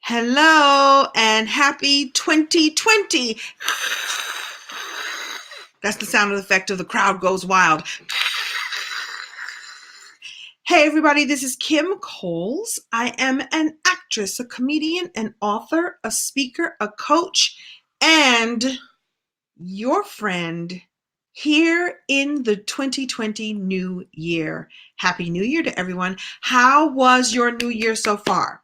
Hello and happy 2020. That's the sound effect of the crowd goes wild. Hey everybody, this is Kim Coles. I am an actress, a comedian, an author, a speaker, a coach, and your friend here in the 2020 new year. Happy New Year to everyone. How was your new year so far?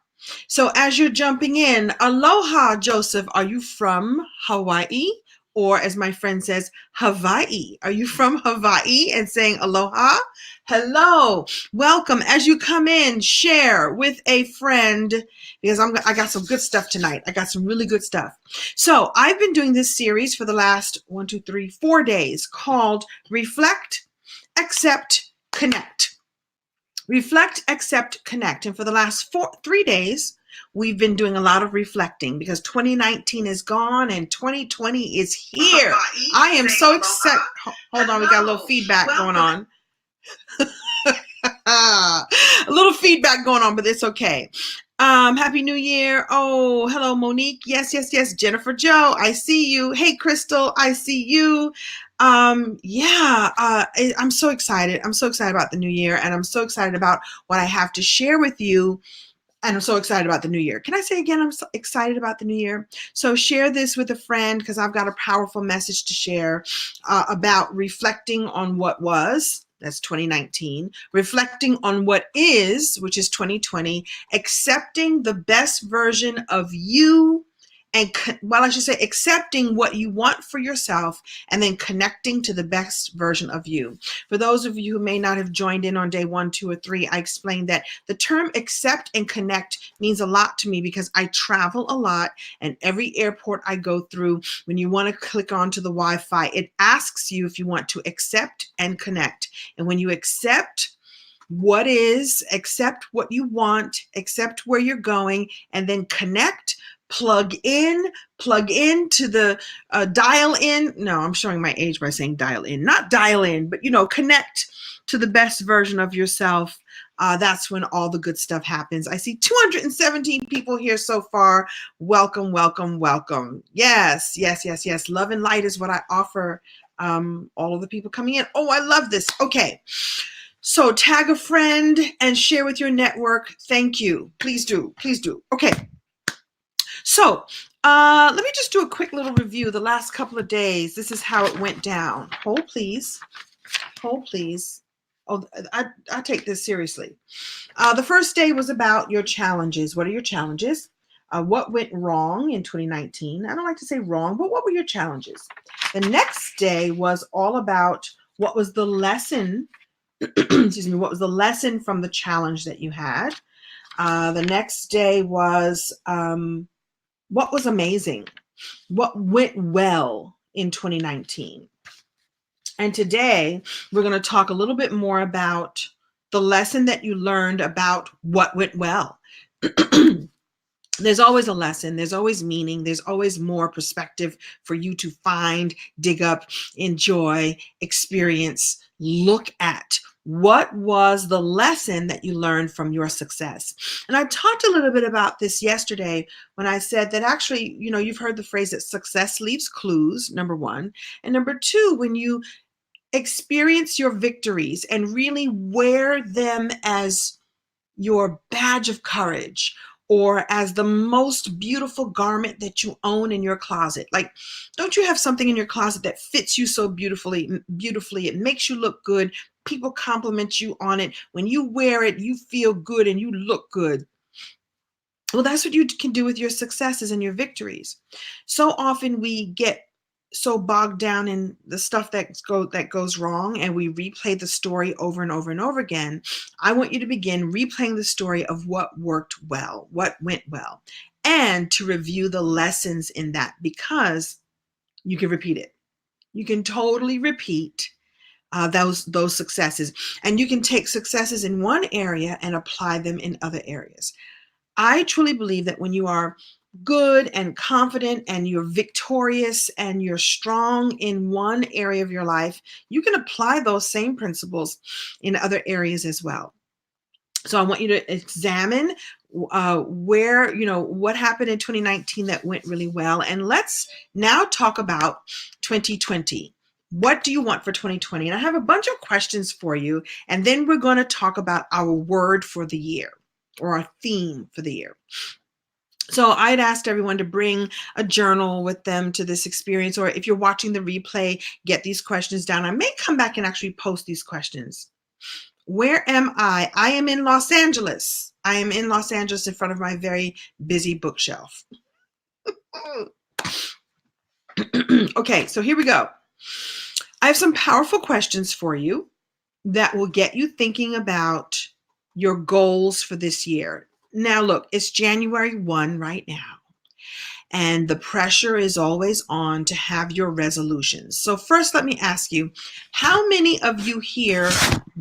So as you're jumping in, aloha, Joseph. Are you from Hawaii? Or as my friend says, Hawaii. Are you from Hawaii and saying aloha? Hello, welcome. As you come in, share with a friend because I got some good stuff tonight. I got some really good stuff. So I've been doing this series for the last 4 days called Reflect, Accept, Connect. Reflect, accept, connect. And for the last 3 days, we've been doing a lot of reflecting because 2019 is gone and 2020 is here. I am so excited. Hold on, we got a little feedback going on. A little feedback going on, but it's okay. Happy New Year. Oh, hello, Monique. Yes. Jennifer Joe, I see you. Hey, Crystal, I see you. I'm so excited. I'm so excited about the new year, and I'm so excited about what I have to share with you. And I'm so excited about the new year. Can I say again, I'm so excited about the new year? So share this with a friend because I've got a powerful message to share about reflecting on what was. That's 2019. Reflecting on what is, which is 2020. Accepting the best version of you. And accepting what you want for yourself and then connecting to the best version of you. For those of you who may not have joined in on day 1, 2, or 3, I explained that the term accept and connect means a lot to me because I travel a lot, and every airport I go through, when you want to click onto the Wi-Fi, it asks you if you want to accept and connect. And when you accept what is, accept what you want, accept where you're going, and then connect, plug in to the dial in. No, I'm showing my age by saying dial in, not dial in, but connect to the best version of yourself. That's when all the good stuff happens. I see 217 people here so far. Welcome. Yes. Love and light is what I offer all of the people coming in. Oh, I love this. Okay. So tag a friend and share with your network. Thank you. Please do. Okay. So let me just do a quick little review. The last couple of days, this is how it went down. Hold, please. Oh, I take this seriously. The first day was about your challenges. What are your challenges? What went wrong in 2019? I don't like to say wrong, but what were your challenges? The next day was all about what was the lesson what was the lesson from the challenge that you had? The next day was what was amazing? What went well in 2019? And today we're going to talk a little bit more about the lesson that you learned about what went well. There's always a lesson, there's always meaning, there's always more perspective for you to find, dig up, enjoy, experience, look at. What was the lesson that you learned from your success? And I talked a little bit about this yesterday when I said that actually, you've heard the phrase that success leaves clues, number 1. And number 2, when you experience your victories and really wear them as your badge of courage or as the most beautiful garment that you own in your closet. Like, don't you have something in your closet that fits you so beautifully? It makes you look good. People compliment you on it. When you wear it, you feel good and you look good. Well, that's what you can do with your successes and your victories. So often we get so bogged down in the stuff that goes wrong, and we replay the story over and over and over again. I want you to begin replaying the story of what worked well, what went well, and to review the lessons in that, because you can repeat it. You can totally repeat those successes, and you can take successes in one area and apply them in other areas. I truly believe that when you are good and confident and you're victorious and you're strong in one area of your life, you can apply those same principles in other areas as well. So I want you to examine where, what happened in 2019 that went really well. And let's now talk about 2020. What do you want for 2020? And I have a bunch of questions for you. And then we're going to talk about our word for the year, or our theme for the year. So I'd asked everyone to bring a journal with them to this experience, or if you're watching the replay, get these questions down. I may come back and actually post these questions. Where am I? I am in Los Angeles. I am in Los Angeles in front of my very busy bookshelf. Okay, so here we go. I have some powerful questions for you that will get you thinking about your goals for this year. Now, look, it's January 1 right now, and the pressure is always on to have your resolutions. So first, let me ask you, how many of you here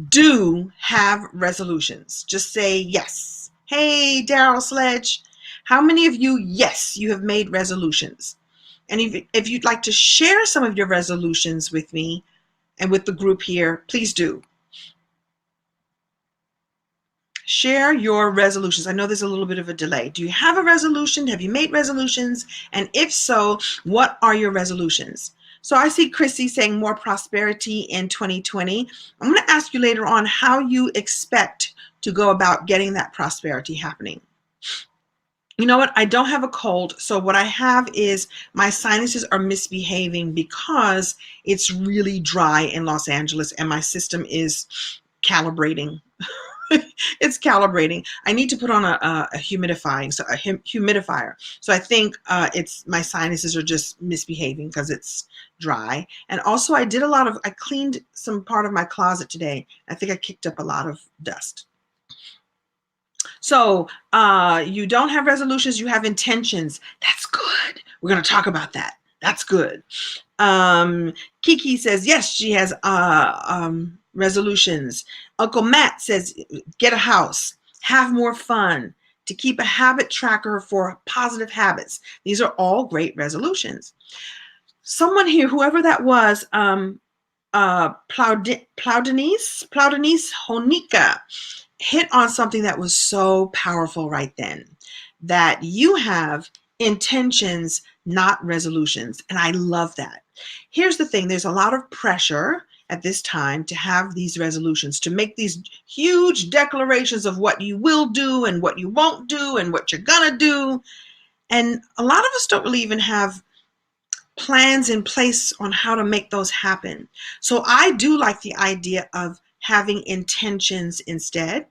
do have resolutions? Just say yes. Hey, Daryl Sledge, how many of you, yes, you have made resolutions? And if you'd like to share some of your resolutions with me and with the group here, please do. Share your resolutions. I know there's a little bit of a delay. Do you have a resolution? Have you made resolutions? And if so, what are your resolutions? So I see Chrissy saying more prosperity in 2020. I'm going to ask you later on how you expect to go about getting that prosperity happening. You know what? I don't have a cold. So what I have is my sinuses are misbehaving because it's really dry in Los Angeles and my system is calibrating. It's calibrating. I need to put on a humidifier. So I think it's my sinuses are just misbehaving because it's dry. And also I cleaned some part of my closet today. I think I kicked up a lot of dust. So you don't have resolutions, you have intentions. That's good. We're going to talk about that. That's good. Kiki says, yes, she has resolutions. Uncle Matt says, get a house, have more fun, to keep a habit tracker for positive habits. These are all great resolutions. Someone here, whoever that was, Plowdenise Honika, hit on something that was so powerful right then, that you have intentions, not resolutions. And I love that. Here's the thing. There's a lot of pressure at this time to have these resolutions, to make these huge declarations of what you will do and what you won't do and what you're gonna do. And a lot of us don't really even have plans in place on how to make those happen. So I do like the idea of having intentions instead.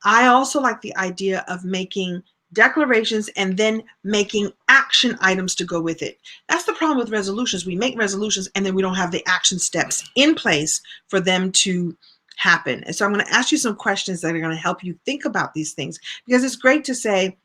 I also like the idea of making declarations and then making action items to go with it. That's the problem with resolutions. We make resolutions and then we don't have the action steps in place for them to happen. And so I'm going to ask you some questions that are going to help you think about these things, because it's great to say,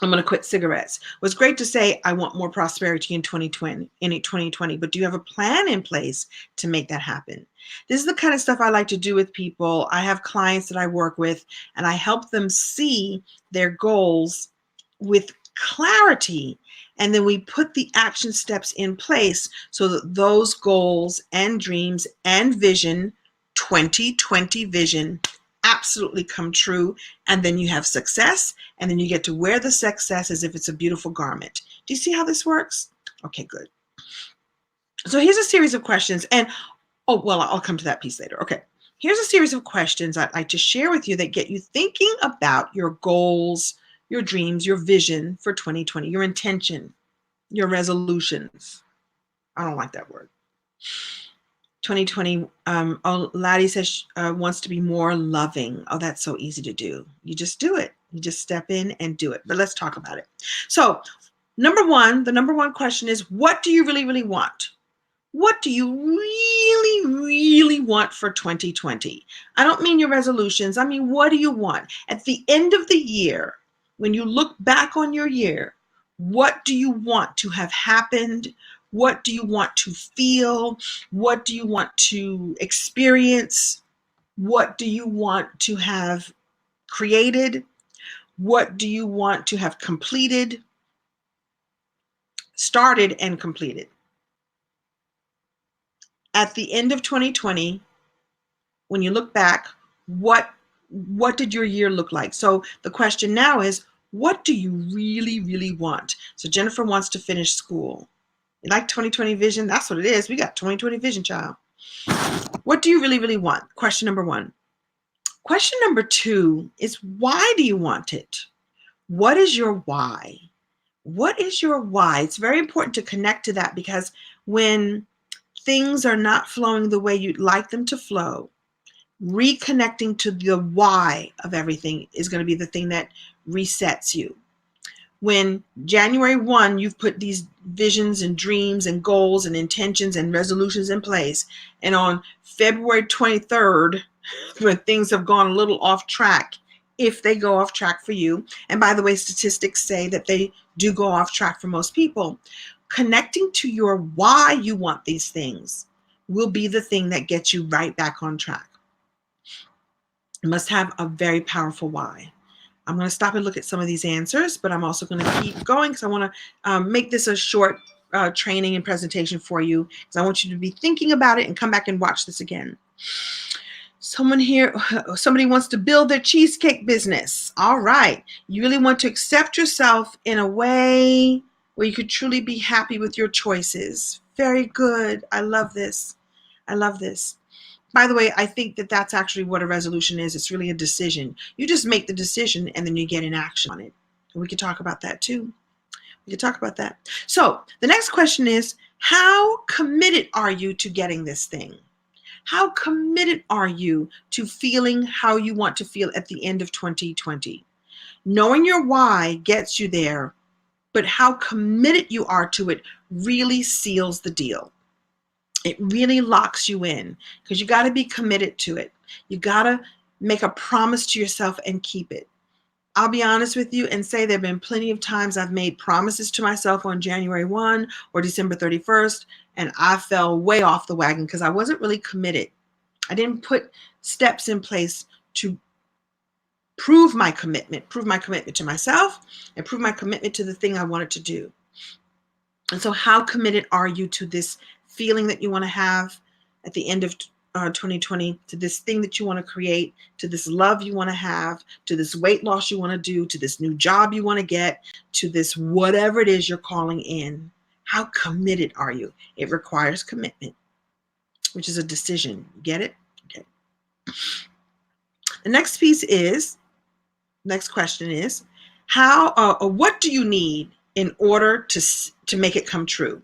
I'm going to quit cigarettes. Well, it's great to say I want more prosperity in 2020, but do you have a plan in place to make that happen? This is the kind of stuff I like to do with people. I have clients that I work with and I help them see their goals with clarity. And then we put the action steps in place so that those goals and dreams and vision, 2020 vision, absolutely come true. And then you have success, and then you get to wear the success as if it's a beautiful garment. Do you see how this works? Okay, good. So here's a series of questions, and I'll come to that piece later. Okay, here's a series of questions I'd like to share with you that get you thinking about your goals, your dreams, your vision for 2020, your intention, your resolutions. I don't like that word. 2020, Laddie says wants to be more loving. Oh, that's so easy to do. You just do it. You just step in and do it. But let's talk about it. So the number one question is, what do you really, really want? What do you really, really want for 2020? I don't mean your resolutions. I mean, what do you want? At the end of the year, when you look back on your year, what do you want to have happened? What do you want to feel? What do you want to experience? What do you want to have created? What do you want to have completed, started, and completed? At the end of 2020, when you look back, what what did your year look like? So the question now is, what do you really, really want? So Jennifer wants to finish school. You like 2020 vision? That's what it is. We got 2020 vision, child. What do you really, really want? Question number one. Question number two is, why do you want it? What is your why? What is your why? It's very important to connect to that, because when things are not flowing the way you'd like them to flow, reconnecting to the why of everything is going to be the thing that resets you. When January 1, you've put these visions and dreams and goals and intentions and resolutions in place, and on February 23rd, when things have gone a little off track, if they go off track for you, and by the way, statistics say that they do go off track for most people, connecting to your why you want these things will be the thing that gets you right back on track. You must have a very powerful why. I'm going to stop and look at some of these answers, but I'm also going to keep going because I want to make this a short training and presentation for you, because I want you to be thinking about it and come back and watch this again. Somebody wants to build their cheesecake business. All right. You really want to accept yourself in a way where you could truly be happy with your choices. Very good. I love this. I love this. By the way, I think that that's actually what a resolution is. It's really a decision. You just make the decision and then you get in action on it. And we could talk about that too. We could talk about that. So the next question is, how committed are you to getting this thing? How committed are you to feeling how you want to feel at the end of 2020? Knowing your why gets you there, but how committed you are to it really seals the deal. It really locks you in, because you got to be committed to it. You got to make a promise to yourself and keep it. I'll be honest with you and say there have been plenty of times I've made promises to myself on January 1 or December 31st, and I fell way off the wagon because I wasn't really committed. I didn't put steps in place to prove my commitment to myself and prove my commitment to the thing I wanted to do. And so how committed are you to this feeling that you want to have at the end of 2020, to this thing that you want to create, to this love you want to have, to this weight loss you want to do, to this new job you want to get, to this whatever it is you're calling in? How committed are you? It requires commitment, which is a decision. Get it? Okay. The next question is, what do you need in order to make it come true?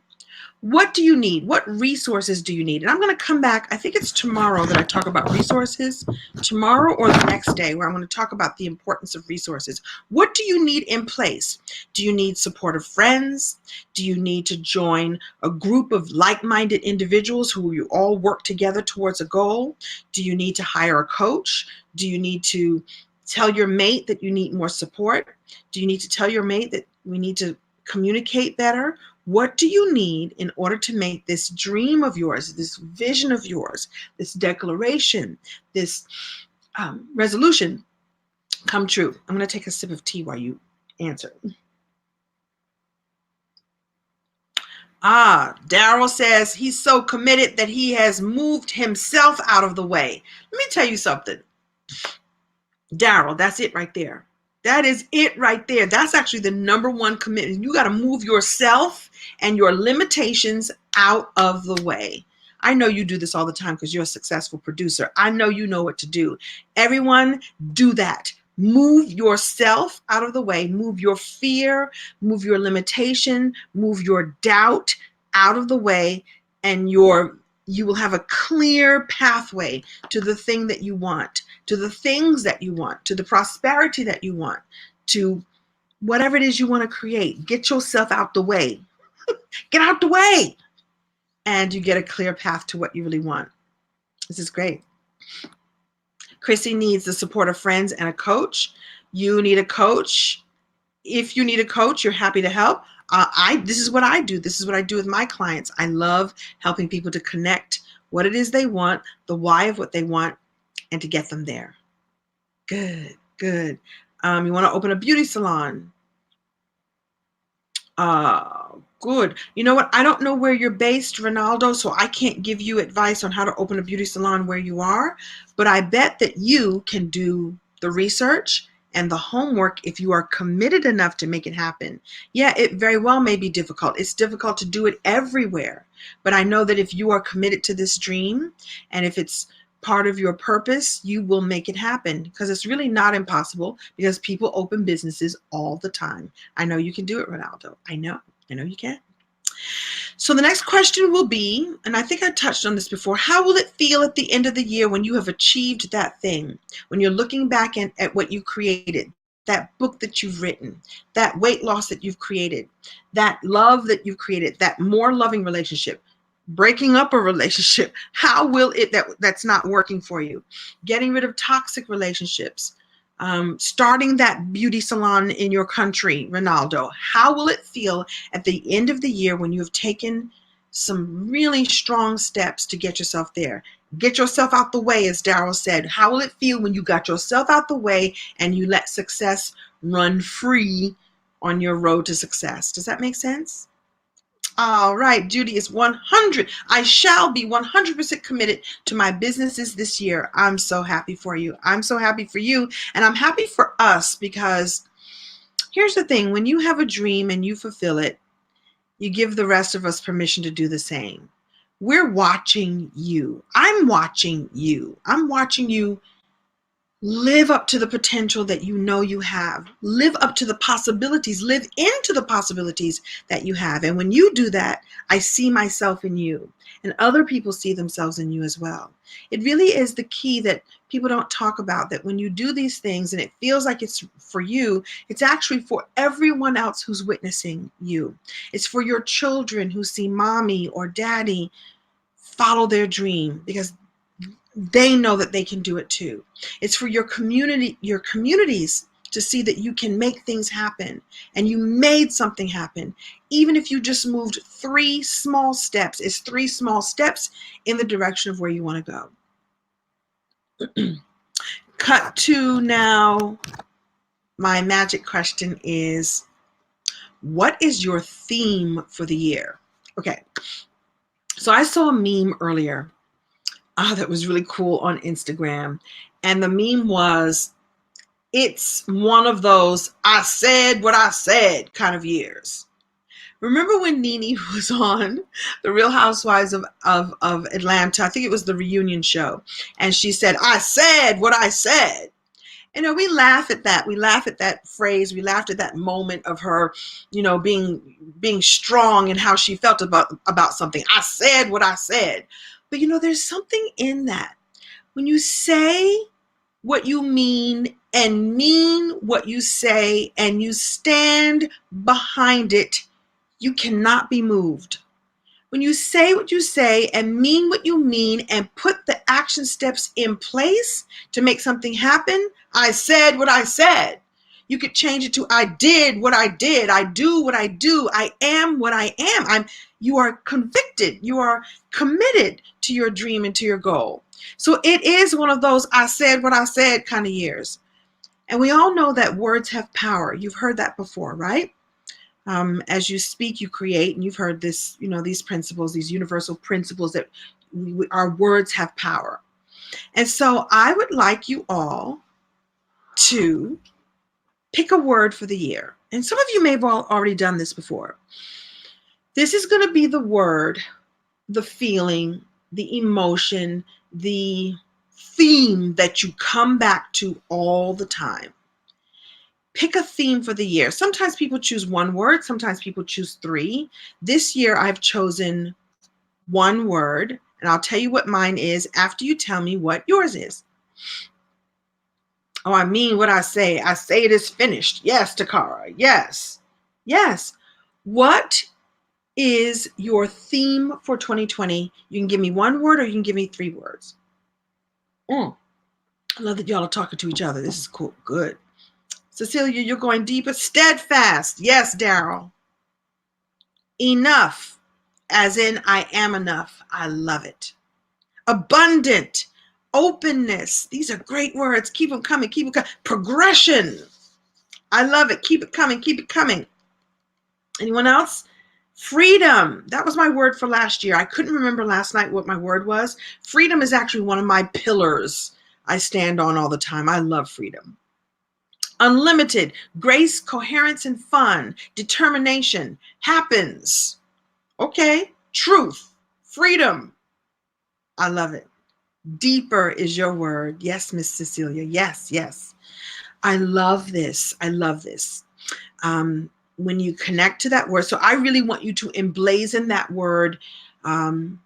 What do you need? What resources do you need? And I'm going to come back. I think it's tomorrow that I talk about resources, tomorrow or the next day, where I'm going to talk about the importance of resources. What do you need in place? Do you need supportive friends? Do you need to join a group of like-minded individuals who you all work together towards a goal? Do you need to hire a coach? Do you need to tell your mate that you need more support? Do you need to tell your mate that we need to communicate better? What do you need in order to make this dream of yours, this vision of yours, this declaration, this resolution come true? I'm going to take a sip of tea while you answer. Daryl says he's so committed that he has moved himself out of the way. Let me tell you something. Daryl, that's it right there. That is it right there. That's actually the number one commitment. You got to move yourself and your limitations out of the way. I know you do this all the time because you're a successful producer. I know you know what to do. Everyone, do that. Move yourself out of the way. Move your fear, move your limitation, move your doubt out of the way, and you will have a clear pathway to the thing that you want, to the things that you want, to the prosperity that you want, to whatever it is you want to create. Get yourself out the way. Get out the way. And you get a clear path to what you really want. This is great. Chrissy needs the support of friends and a coach. You need a coach. If you need a coach, you're happy to help. This is what I do. This is what I do with my clients. I love helping people to connect what it is they want, the why of what they want, and to get them there. Good, good. You want to open a beauty salon. Good. You know what? I don't know where you're based, Ronaldo, so I can't give you advice on how to open a beauty salon where you are, but I bet that you can do the research and the homework if you are committed enough to make it happen. Yeah, it very well may be difficult. It's difficult to do it everywhere, but I know that if you are committed to this dream and if it's part of your purpose, you will make it happen because it's really not impossible because people open businesses all the time. I know you can do it, Ronaldo. I know you can. So the next question will be, and I think I touched on this before, how will it feel at the end of the year when you have achieved that thing? When you're looking back at what you created, that book that you've written, that weight loss that you've created, that love that you've created, that more loving relationship, breaking up a relationship, how will it that's not working for you, getting rid of toxic relationships, starting that beauty salon in your country, Ronaldo, how will it feel at the end of the year when you have taken some really strong steps to get yourself there? Get yourself out the way, as Daryl said. How will it feel when you got yourself out the way and you let success run free on your road to success? Does that make sense? All right, Judy is 100. I shall be 100% committed to my businesses this year. I'm so happy for you. I'm so happy for you. And I'm happy for us because here's the thing. When you have a dream and you fulfill it, you give the rest of us permission to do the same. We're watching you. I'm watching you. I'm watching you live up to the potential that you know you have. Live up to the possibilities. Live into the possibilities that you have. And when you do that, I see myself in you. And other people see themselves in you as well. It really is the key that people don't talk about, that when you do these things and it feels like it's for you, it's actually for everyone else who's witnessing you. It's for your children who see mommy or daddy follow their dream because they know that they can do it too. It's for your communities to see that you can make things happen and you made something happen. Even if you just moved 3 small steps, it's 3 small steps in the direction of where you want to go. Cut to now, my magic question is, what is your theme for the year? Okay, so I saw a meme earlier that was really cool on Instagram. And the meme was, it's one of those I said what I said kind of years. Remember when Nene was on the Real Housewives of Atlanta? I think it was the reunion show. And she said, I said what I said. We laugh at that. We laugh at that phrase. We laughed at that moment of her, being strong and how she felt about something. I said what I said. But there's something in that. When you say what you mean and mean what you say and you stand behind it, you cannot be moved. When you say what you say and mean what you mean and put the action steps in place to make something happen, I said what I said. You could change it to I did what I did. I do what I do. I am what I am. You are convicted. You are committed to your dream and to your goal. So it is one of those I said what I said kind of years. And we all know that words have power. You've heard that before, right? As you speak, you create, and you've heard this, these principles, these universal principles that our words have power. And so I would like you all to pick a word for the year. And some of you may have already done this before. This is going to be the word, the feeling, the emotion, the theme that you come back to all the time. Pick a theme for the year. Sometimes people choose one word. Sometimes people choose 3. This year, I've chosen one word, and I'll tell you what mine is after you tell me what yours is. Oh, I mean what I say. I say it is finished. Yes, Takara. Yes. Yes. What is your theme for 2020? You can give me one word or you can give me 3 words. I love that y'all are talking to each other. This is cool. Good. Cecilia, you're going deeper. Steadfast. Yes, Daryl. Enough, as in I am enough. I love it. Abundant. Openness. These are great words. Keep them coming. Keep them coming. Progression. I love it. Keep it coming. Keep it coming. Anyone else? Freedom. That was my word for last year. I couldn't remember last night what my word was. Freedom is actually one of my pillars I stand on all the time. I love freedom. Unlimited. Grace, coherence, and fun. Determination. Happens. Okay. Truth. Freedom. I love it. Deeper is your word. Yes, Miss Cecilia. Yes, yes. I love this. I love this. When you connect to that word, so I really want you to emblazon that word in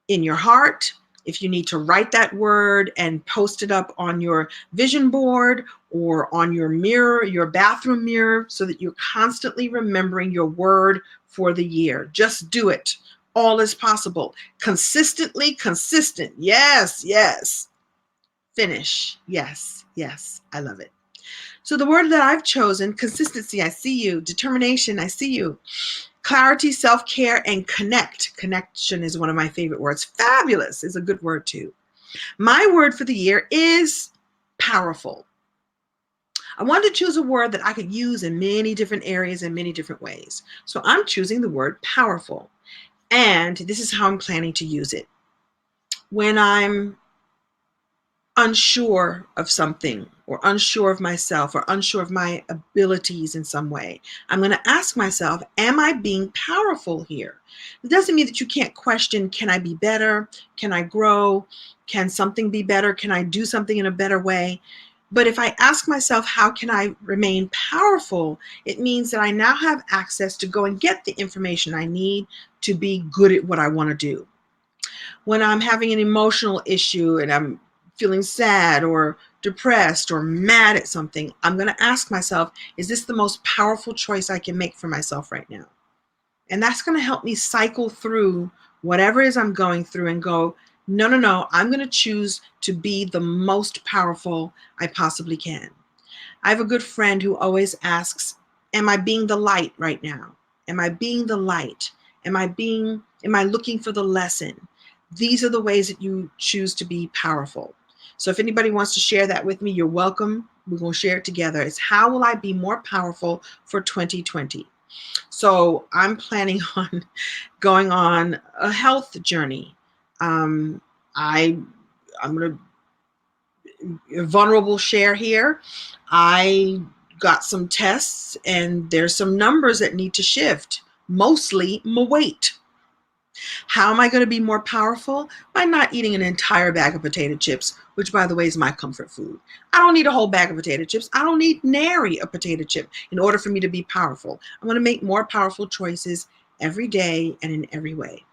your heart. If you need to write that word and post it up on your vision board or on your mirror, your bathroom mirror, so that you're constantly remembering your word for the year. Just do it. All is possible. Consistently consistent. Yes, yes. Finish. Yes, yes. I love it. So the word that I've chosen, consistency, I see you. Determination, I see you. Clarity, self-care, and connect. Connection is one of my favorite words. Fabulous is a good word too. My word for the year is powerful. I wanted to choose a word that I could use in many different areas in many different ways. So I'm choosing the word powerful. And this is how I'm planning to use it. When I'm unsure of something or unsure of myself or unsure of my abilities in some way, I'm going to ask myself, am I being powerful here? It doesn't mean that you can't question, can I be better? Can I grow? Can something be better? Can I do something in a better way? But if I ask myself, how can I remain powerful? It means that I now have access to go and get the information I need to be good at what I want to do. When I'm having an emotional issue and I'm feeling sad or depressed or mad at something, I'm going to ask myself, is this the most powerful choice I can make for myself right now? And that's going to help me cycle through whatever it is I'm going through and go, no, no, no, I'm going to choose to be the most powerful I possibly can. I have a good friend who always asks, am I being the light right now? Am I being the light? Am I looking for the lesson? These are the ways that you choose to be powerful. So if anybody wants to share that with me, you're welcome. We're going to share it together. It's how will I be more powerful for 2020? So I'm planning on going on a health journey. Um, I'm going to vulnerable share here. I got some tests and there's some numbers that need to shift, mostly my weight. How am I going to be more powerful? By not eating an entire bag of potato chips, which by the way is my comfort food. I don't need a whole bag of potato chips. I don't need nary a potato chip in order for me to be powerful. I'm going to make more powerful choices every day and in every way.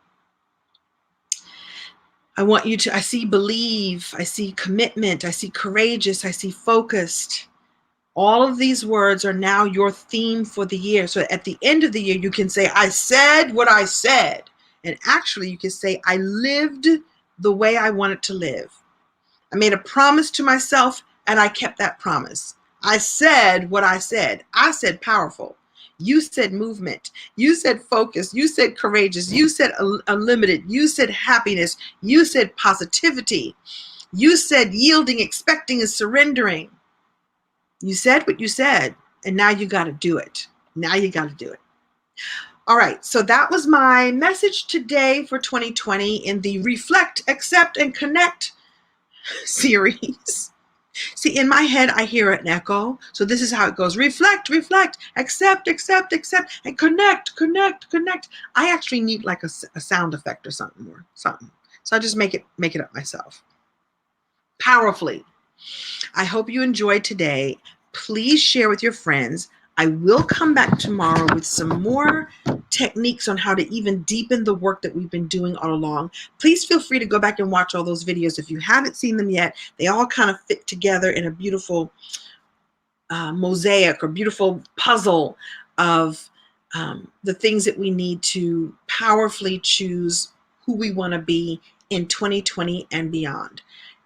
I want you to, I see believe, I see commitment, I see courageous, I see focused. All of these words are now your theme for the year. So at the end of the year, you can say, I said what I said. And actually, you can say, I lived the way I wanted to live. I made a promise to myself and I kept that promise. I said what I said. I said powerful. You said movement. You said focus. You said courageous. You said unlimited. You said happiness. You said positivity. You said yielding, expecting, and surrendering. You said what you said, and now you got to do it. Now you got to do it. All right, so that was my message today for 2020 in the Reflect, Accept, and Connect series. See, in my head, I hear an echo. So this is how it goes. Reflect, reflect, accept, accept, accept, and connect, connect, connect. I actually need like a sound effect or something more, something. So I just make it up myself. Powerfully. I hope you enjoyed today. Please share with your friends. I will come back tomorrow with some more techniques on how to even deepen the work that we've been doing all along. Please feel free to go back and watch all those videos if you haven't seen them yet. They all kind of fit together in a beautiful mosaic or beautiful puzzle of the things that we need to powerfully choose who we want to be in 2020 and beyond.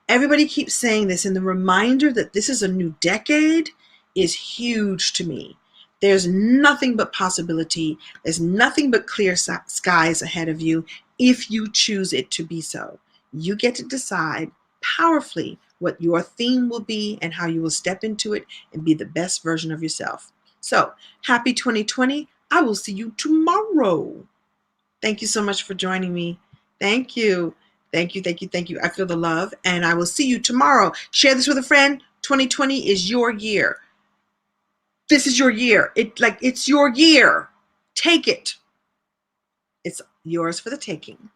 Everybody keeps saying this, and the reminder that this is a new decade is huge to me. There's nothing but possibility. There's nothing but clear skies ahead of you if you choose it to be so. You get to decide powerfully what your theme will be and how you will step into it and be the best version of yourself. So, happy 2020. I will see you tomorrow. Thank you so much for joining me. Thank you. Thank you. Thank you. Thank you. I feel the love, and I will see you tomorrow. Share this with a friend. 2020 is your year. This is your year. It's your year. Take it. It's yours for the taking.